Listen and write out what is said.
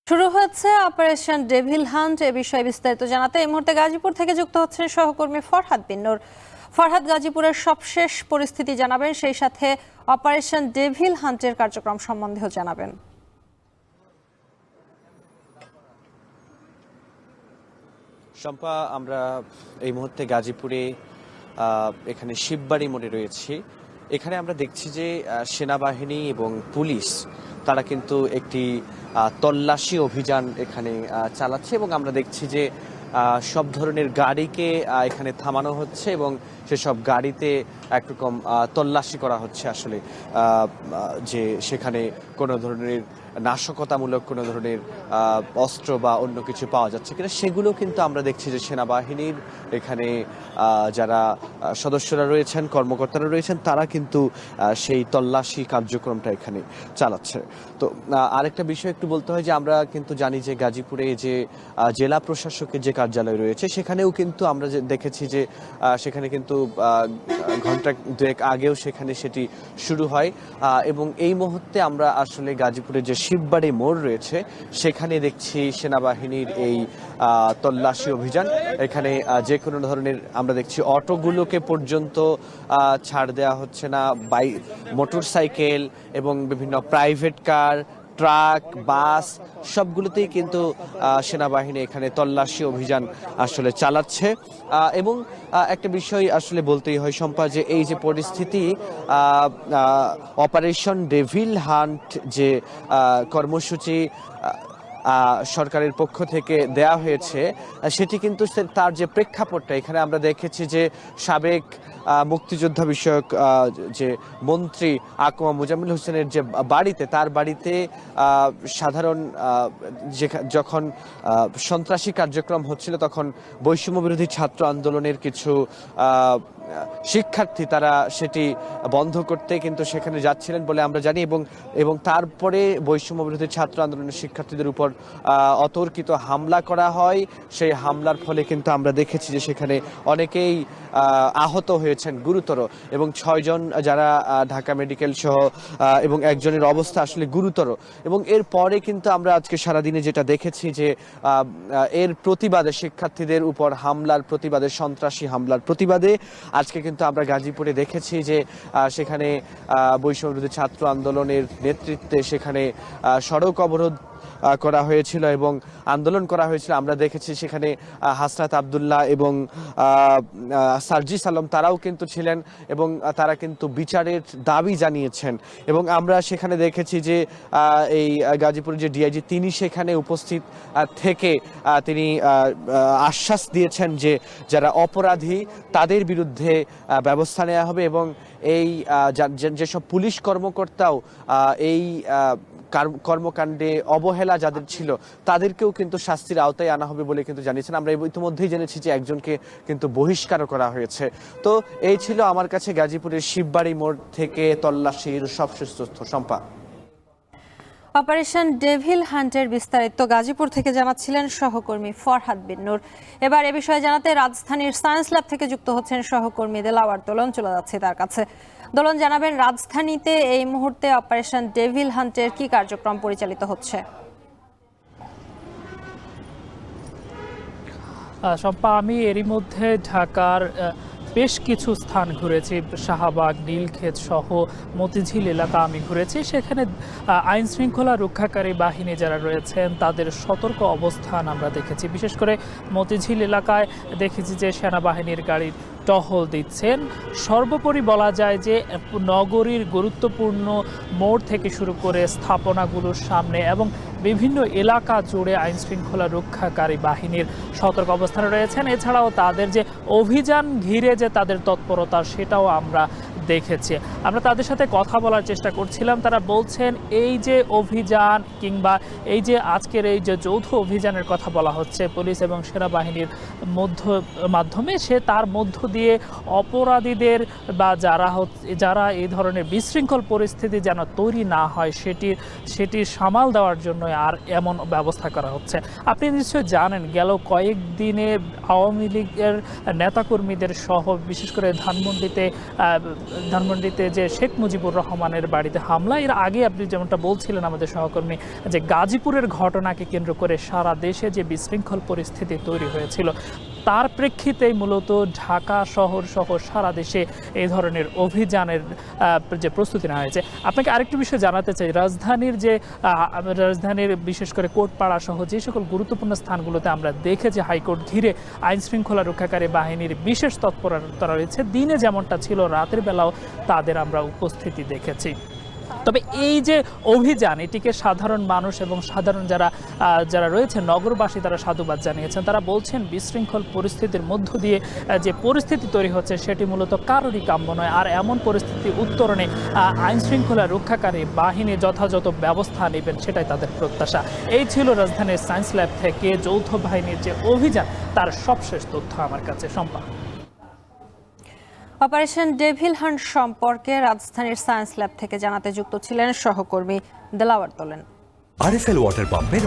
শুরু হচ্ছে operation devil hunt. এ বিষয়ে বিস্তারিত জানাতে এই মুহূর্তে গাজীপুর থেকে যুক্ত হচ্ছেন সহকর্মী ফরহাদ বিন নূর। ফরহাদ, গাজীপুরের সবশেষ পরিস্থিতি জানাবেন, সেই সাথে অপারেশন ডেভিল হান্টের কার্যক্রম সম্বন্ধেও জানাবেন। শম্পা, আমরা এই মুহূর্তে গাজীপুরে এখানে শিববাড়ি মোড়ে রয়েছি। এখানে আমরা দেখছি যে সেনাবাহিনী এবং পুলিশ তারা কিন্তু একটি তল্লাশি অভিযান এখানে চালাচ্ছে এবং আমরা দেখছি যে সব ধরনের গাড়িকে এখানে থামানো হচ্ছে এবং সেসব গাড়িতে একরকম তল্লাশি করা হচ্ছে আসলে যে সেখানে কোনো ধরনের নাশকতামূলক কোনো ধরনের অস্ত্র বা অন্য কিছু পাওয়া যাচ্ছে কিনা সেগুলো কিন্তু আমরা দেখছি যে সেনাবাহিনীর এখানে যারা সদস্যরা রয়েছেন, কর্মকর্তারা রয়েছেন, তারা কিন্তু সেই তল্লাশি কার্যক্রমটা এখানে চালাচ্ছে। তো আরেকটা বিষয় একটু বলতে হয় যে আমরা কিন্তু জানি যে গাজীপুরে যে জেলা প্রশাসকের যে কার্যালয় রয়েছে সেখানেও কিন্তু আমরা দেখেছি যে সেখানে কিন্তু ঘন্টা দুয়েক আগেও সেখানে সেটি শুরু হয় এবং এই মুহূর্তে আমরা আসলে গাজীপুরে যে শিববাড়ি মোড় রয়েছে সেখানে দেখছি সেনাবাহিনীর এই তল্লাশি অভিযান। এখানে যে কোনো ধরনের আমরা দেখছি অটোগুলোকে পর্যন্ত ছাড় দেওয়া হচ্ছে না, মোটর সাইকেল এবং বিভিন্ন প্রাইভেট কার, ট্রাক, বাস সবগুলোতেই কিন্তু সেনাবাহিনী এখানে তল্লাশি অভিযান আসলে চালাচ্ছে। এবং একটা বিষয় আসলে বলতেই হয় শম্পা, যে এই যে পরিস্থিতি, অপারেশন ডেভিল হান্ট যে কর্মসূচি সরকারের পক্ষ থেকে দেয়া হয়েছে সেটি কিন্তু তার যে প্রেক্ষাপটটা, এখানে আমরা দেখেছি যে সাবেক মুক্তিযোদ্ধা বিষয়ক যে মন্ত্রী আকমা মোজাম্মেল হোসেনের যে বাড়িতে, তার বাড়িতে সাধারণ যখন সন্ত্রাসী কার্যক্রম হচ্ছিল তখন বৈষম্য বিরোধী ছাত্র আন্দোলনের কিছু শিক্ষার্থী তারা সেটি বন্ধ করতে কিন্তু সেখানে যাচ্ছিলেন বলে আমরা জানি এবং তারপরে বৈষম্য বিরোধী ছাত্র আন্দোলনের শিক্ষার্থীদের উপর অতর্কিত হামলা করা হয়। সেই হামলার ফলে কিন্তু আমরা দেখেছি যে সেখানে অনেকেই আহত হয়েছেন গুরুতর এবং 6 জন যারা ঢাকা মেডিকেল সহ এবং একজনের অবস্থা আসলে গুরুতর। এবং এর পরে কিন্তু আমরা আজকে সারাদিনে যেটা দেখেছি যে এর প্রতিবাদে, শিক্ষার্থীদের উপর হামলার প্রতিবাদে, সন্ত্রাসী হামলার প্রতিবাদে আজকে কিন্তু আমরা গাজীপুরে দেখেছি যে সেখানে বৈষম্য বিরোধী ছাত্র আন্দোলনের নেতৃত্বে সেখানে সড়ক অবরোধ করা হয়েছিল এবং আন্দোলন করা হয়েছিল। আমরা দেখেছি সেখানে হাসনাত আবদুল্লাহ এবং সার্জিস আলম তারাও কিন্তু ছিলেন এবং তারা কিন্তু বিচারের দাবি জানিয়েছেন। এবং আমরা সেখানে দেখেছি যে এই গাজীপুরের যে ডিআইজি তিনি সেখানে উপস্থিত থেকে তিনি আশ্বাস দিয়েছেন যে যারা অপরাধী তাদের বিরুদ্ধে ব্যবস্থা নেওয়া হবে এবং এই যেসব পুলিশ কর্মকর্তাও এই কর্মকাণ্ডে অবহেলা যাদের ছিল তাদেরকেও কিন্তু শাস্তির আওতায় আনা হবে বলে কিন্তু জানিয়েছেন। আমরা ইতিমধ্যেই জেনেছি যে একজনকে কিন্তু বহিষ্কারও করা হয়েছে। তো এই ছিল আমার কাছে গাজীপুরের শিববাড়ি মোড় থেকে তল্লাশির সবশেষ তথ্য। শম্পা, অপারেশন ডেভিল হান্টের বিস্তারিত গাজীপুর থেকে জানাচ্ছিলেন সহকর্মী ফরহাদ বিন নূর। এবার এ বিষয়ে জানাতে রাজধানীর সায়েন্স ল্যাব থেকে যুক্ত হচ্ছেন সহকর্মী দেলাওয়ার দোলন, চলে যাচ্ছে তার কাছে। দোলন, জানাবেন রাজধানীতে এই মুহূর্তে অপারেশন ডেভিল হান্টের কি কার্যক্রম পরিচালিত হচ্ছে? শম্পা, আমি এরই মধ্যে ঢাকার বেশ কিছু স্থান ঘুরেছি, শাহবাগ, নীলক্ষেত সহ মতিঝিল এলাকা আমি ঘুরেছি। সেখানে আইন শৃঙ্খলা রক্ষাকারী বাহিনী যারা রয়েছেন তাদের সতর্ক অবস্থান আমরা দেখেছি। বিশেষ করে মতিঝিল এলাকায় দেখেছি যে সেনাবাহিনীর গাড়ি টহল দিচ্ছেন। সর্বোপরি বলা যায় যে নগরীর গুরুত্বপূর্ণ মোড় থেকে শুরু করে স্থাপনাগুলোর সামনে এবং বিভিন্ন এলাকা জুড়ে আইন শৃঙ্খলা রক্ষাকারী বাহিনীর সতর্ক অবস্থানে রয়েছেন। এছাড়াও তাদের যে অভিযান ঘিরে যে তাদের তৎপরতা সেটাও আমরা দেখেছি। আমরা তাদের সাথে কথা বলার চেষ্টা করছিলাম। তারা বলছেন এই যে অভিযান কিংবা এই যে আজকের এই যে যৌথ অভিযানের কথা বলা হচ্ছে পুলিশ এবং সেনাবাহিনীর মাধ্যমে, তার মধ্য দিয়ে অপরাধীদের বা যারা এই ধরনের বিশৃঙ্খল পরিস্থিতি যেন তৈরি না হয় সেটির সামাল দেওয়ার জন্য আর এমন ব্যবস্থা করা হচ্ছে। আপনি নিশ্চয়ই জানেন গেল কয়েকদিনে আওয়ামী লীগের নেতাকর্মীদের সহ বিশেষ করে ধানমন্ডিতে ধানমন্ডিতে যে শেখ মুজিবুর রহমানের বাড়িতে হামলা, এর আগে আপনি যেমনটা বলছিলেন আমাদের সহকর্মী, যে গাজীপুরের ঘটনাকে কেন্দ্র করে সারা দেশে যে বিশৃঙ্খল পরিস্থিতি তৈরি হয়েছিল, তার প্রেক্ষিতেই মূলত ঢাকা শহর সহ সারা দেশে এই ধরনের অভিযানের যে প্রস্তুতি নেওয়া হয়েছে। আপনাকে আরেকটু বিষয় জানাতে চাই, রাজধানীর বিশেষ করে কোটপাড়া সহ যে সকল গুরুত্বপূর্ণ স্থানগুলোতে আমরা দেখেছি হাইকোর্ট ঘিরে আইন শৃঙ্খলা রক্ষাকারী বাহিনীর বিশেষ তৎপরতা রয়েছে। দিনে যেমনটা ছিল, রাতের বেলাও তাদের আমরা উপস্থিতি দেখেছি। তবে এই যে অভিযান, এটিকে সাধারণ মানুষ এবং সাধারণ যারা রয়েছে নগরবাসী, তারা সাধুবাদ জানিয়েছেন। তারা বলছেন বিশৃঙ্খল পরিস্থিতির মধ্য দিয়ে যে পরিস্থিতি তৈরি হচ্ছে সেটি মূলত কারোরই কাম্য নয়। আর এমন পরিস্থিতি উত্তরণে আইন শৃঙ্খলা রক্ষাকারী বাহিনী যথাযথ ব্যবস্থা নেবেন, সেটাই তাদের প্রত্যাশা। এই ছিল রাজধানীর সায়েন্স ল্যাব থেকে যৌথ বাহিনীর যে অভিযান, তার সবশেষ তথ্য আমার কাছে। শম্পা। অপারেশন ডেভিল হান্ট সম্পর্কে রাজধানীর সায়েন্স ল্যাব থেকে জানাতে যুক্ত ছিলেন সহকর্মী দেলাওয়ার তোলেন। আরএফএল ওয়াটার পাম্পের